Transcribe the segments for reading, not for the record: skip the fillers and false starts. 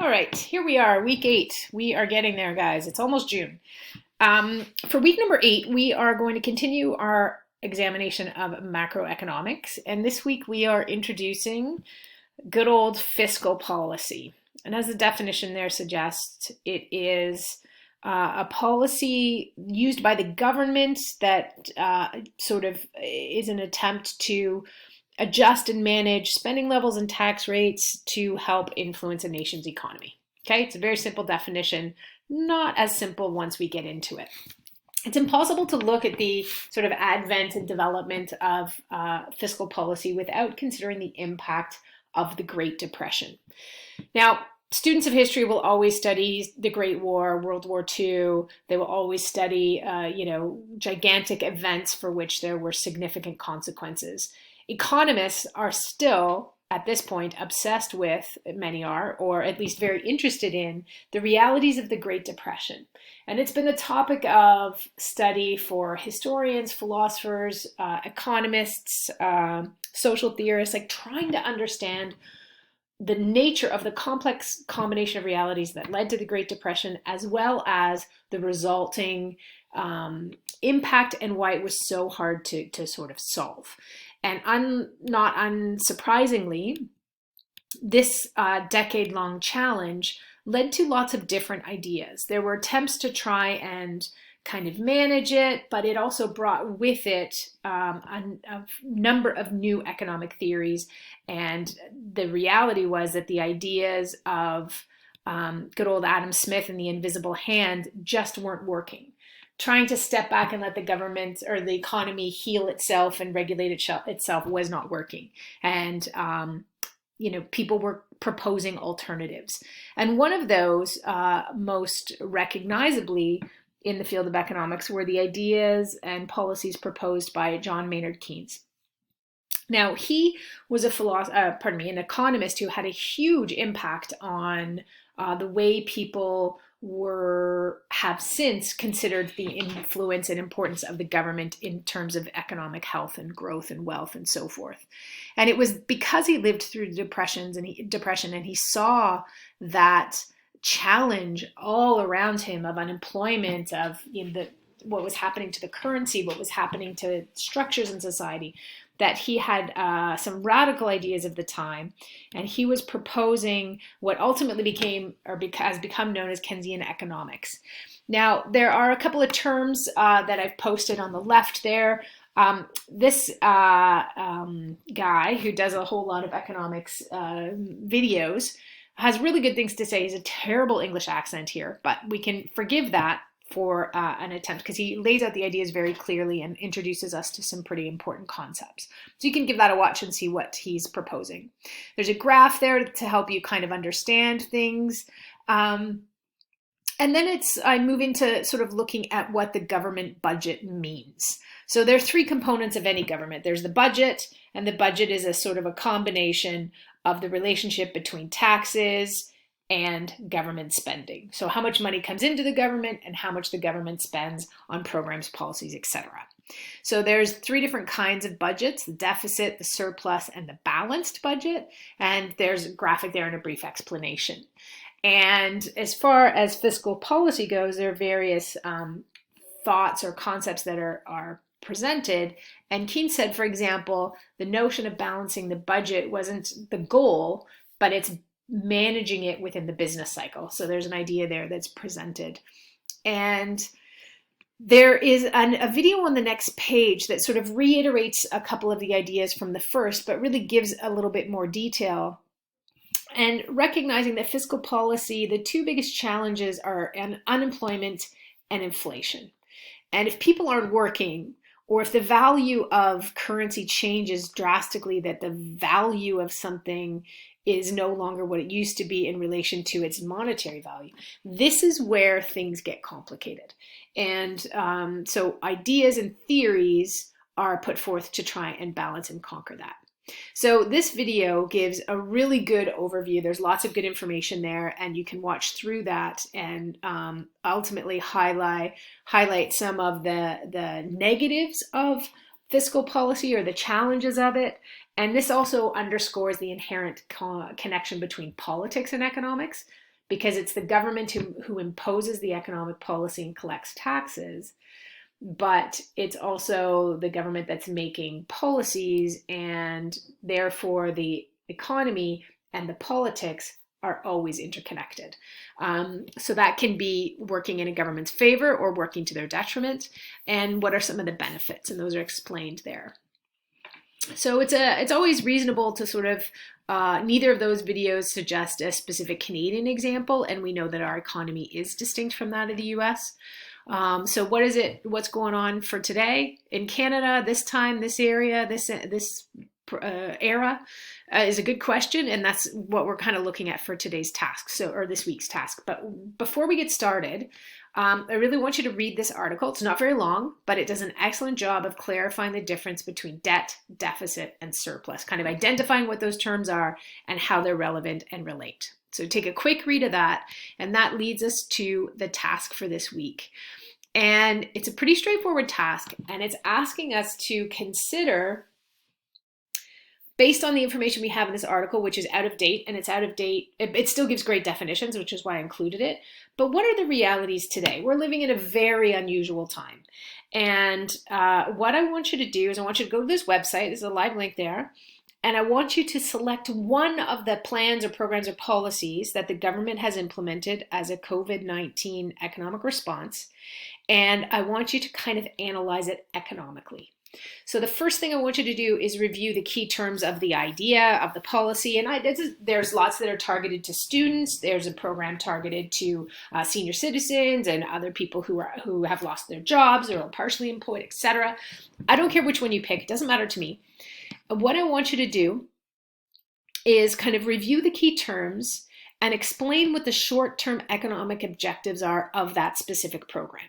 All right, here we are, week 8. We are getting there, guys. It's almost June. For week number 8, we are going to continue our examination of macroeconomics. And this week we are introducing good old fiscal policy. And as the definition there suggests, it is a policy used by the government that sort of is an attempt to adjust and manage spending levels and tax rates to help influence a nation's economy. Okay, it's a very simple definition, not as simple once we get into it. It's impossible to look at the sort of advent and development of fiscal policy without considering the impact of the Great Depression. Now, students of history will always study the Great War, World War II. They will always study, gigantic events for which there were significant consequences. Economists are still, at this point, obsessed with, many are, or at least very interested in, the realities of the Great Depression. And it's been the topic of study for historians, philosophers, economists, social theorists, like trying to understand the nature of the complex combination of realities that led to the Great Depression, as well as the resulting impact and why it was so hard to sort of solve. And not unsurprisingly, this decade-long challenge led to lots of different ideas. There were attempts to try and kind of manage it, but it also brought with it a number of new economic theories. And the reality was that the ideas of good old Adam Smith and the invisible hand just weren't working. Trying to step back and let the government or the economy heal itself and regulate itself was not working. And, people were proposing alternatives. And one of those, most recognizably in the field of economics, were the ideas and policies proposed by John Maynard Keynes. Now, he was an economist who had a huge impact on the way people have since considered the influence and importance of the government in terms of economic health and growth and wealth and so forth. And it was because he lived through the depression and he saw that challenge all around him of unemployment, of what was happening to the currency, what was happening to structures in society, that he had some radical ideas of the time, and he was proposing what ultimately has become known as Keynesian economics. Now, there are a couple of terms that I've posted on the left there. This guy who does a whole lot of economics videos has really good things to say. He's a terrible English accent here, but we can forgive that for an attempt, because he lays out the ideas very clearly and introduces us to some pretty important concepts. So you can give that a watch and see what he's proposing. There's a graph there to help you kind of understand things. And then I move into sort of looking at what the government budget means. So there are 3 components of any government. There's the budget, and the budget is a sort of a combination of the relationship between taxes and government spending. So how much money comes into the government and how much the government spends on programs, policies, etc. So there's 3 different kinds of budgets: the deficit, the surplus, and the balanced budget. And there's a graphic there and a brief explanation. And as far as fiscal policy goes, there are various thoughts or concepts that are presented. And Keynes said, for example, the notion of balancing the budget wasn't the goal, but it's managing it within the business cycle. So there's an idea there that's presented. And there is a video on the next page that sort of reiterates a couple of the ideas from the first, but really gives a little bit more detail. And recognizing that fiscal policy, the 2 biggest challenges are unemployment and inflation. And if people aren't working, or if the value of currency changes drastically, that the value of something is no longer what it used to be in relation to its monetary value, this is where things get complicated. And so ideas and theories are put forth to try and balance and conquer that. So this video gives a really good overview. There's lots of good information there, and you can watch through that and ultimately highlight some of the negatives of fiscal policy or the challenges of it. And this also underscores the inherent connection between politics and economics, because it's the government who imposes the economic policy and collects taxes, but it's also the government that's making policies, and therefore the economy and the politics are always interconnected. So that can be working in a government's favor or working to their detriment. And what are some of the benefits? And those are explained there. So it's always reasonable to sort of, neither of those videos suggest a specific Canadian example, and we know that our economy is distinct from that of the US. So what's going on for today in Canada, this time, this area, this era is a good question, and that's what we're kind of looking at for today's task, or this week's task. But before we get started, I really want you to read this article. It's not very long, but it does an excellent job of clarifying the difference between debt, deficit, and surplus, kind of identifying what those terms are and how they're relevant and relate. So take a quick read of that, and that leads us to the task for this week. And it's a pretty straightforward task, and it's asking us to consider, based on the information we have in this article, which is out of date, and it's out of date, it still gives great definitions, which is why I included it. But what are the realities today? We're living in a very unusual time. And what I want you to do is I want you to go to this website, there's a live link there, and I want you to select one of the plans or programs or policies that the government has implemented as a COVID-19 economic response. And I want you to kind of analyze it economically. So the first thing I want you to do is review the key terms of the idea, of the policy. And there's lots that are targeted to students. There's a program targeted to senior citizens and other people who have lost their jobs or are partially employed, etc. I don't care which one you pick. It doesn't matter to me. What I want you to do is kind of review the key terms and explain what the short-term economic objectives are of that specific program.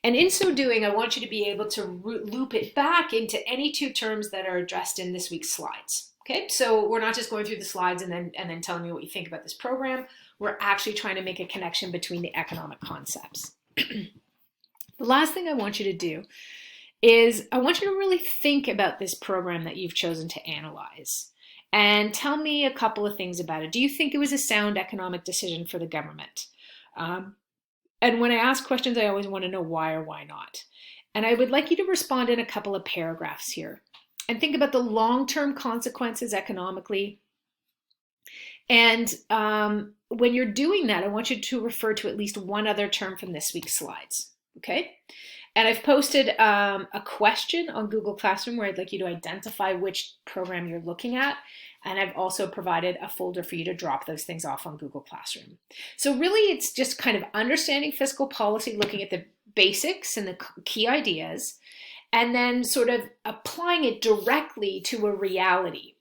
And in so doing, I want you to be able to loop it back into any two terms that are addressed in this week's slides. Okay, so we're not just going through the slides and then telling me what you think about this program. We're actually trying to make a connection between the economic concepts. The last thing I want you to do is I want you to really think about this program that you've chosen to analyze and tell me a couple of things about it. Do you think it was a sound economic decision for the government? And when I ask questions, I always want to know why or why not. And I would like you to respond in a couple of paragraphs here and think about the long-term consequences economically. And when you're doing that, I want you to refer to at least one other term from this week's slides, okay? And I've posted a question on Google Classroom where I'd like you to identify which program you're looking at. And I've also provided a folder for you to drop those things off on Google Classroom. So really, it's just kind of understanding fiscal policy, looking at the basics and the key ideas, and then sort of applying it directly to a reality.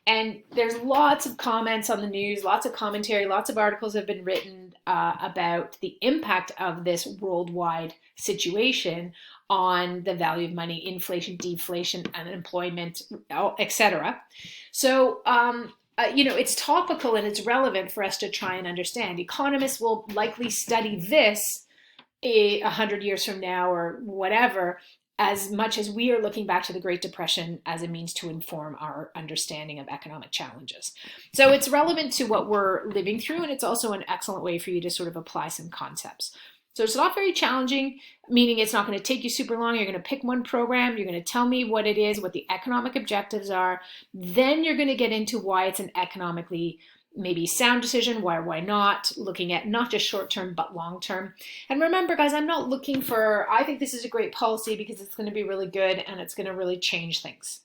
And there's lots of comments on the news, lots of commentary, lots of articles have been written about the impact of this worldwide situation on the value of money, inflation, deflation, unemployment, etc. So, it's topical and it's relevant for us to try and understand. Economists will likely study this 100 years from now or whatever, as much as we are looking back to the Great Depression as a means to inform our understanding of economic challenges. So it's relevant to what we're living through, and it's also an excellent way for you to sort of apply some concepts. So it's not very challenging, meaning it's not going to take you super long. You're going to pick one program, you're going to tell me what it is, what the economic objectives are, then you're going to get into why it's an economically maybe sound decision, why not, looking at not just short term, but long term. And remember, guys, I'm not looking for, I think this is a great policy because it's going to be really good and it's going to really change things.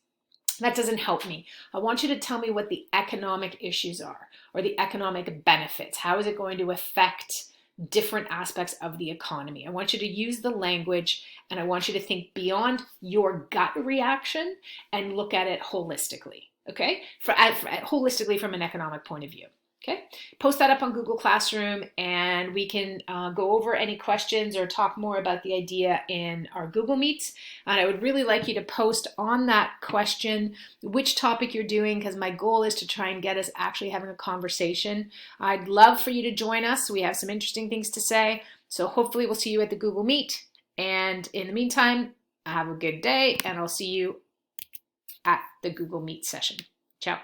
That doesn't help me. I want you to tell me what the economic issues are or the economic benefits. How is it going to affect different aspects of the economy? I want you to use the language and I want you to think beyond your gut reaction and look at it holistically. Okay, holistically from an economic point of view. Okay, post that up on Google Classroom and we can go over any questions or talk more about the idea in our Google Meets. And I would really like you to post on that question which topic you're doing, because my goal is to try and get us actually having a conversation. I'd love for you to join us. We have some interesting things to say. So hopefully we'll see you at the Google Meet. And in the meantime, have a good day and I'll see you at the Google Meet session. Ciao.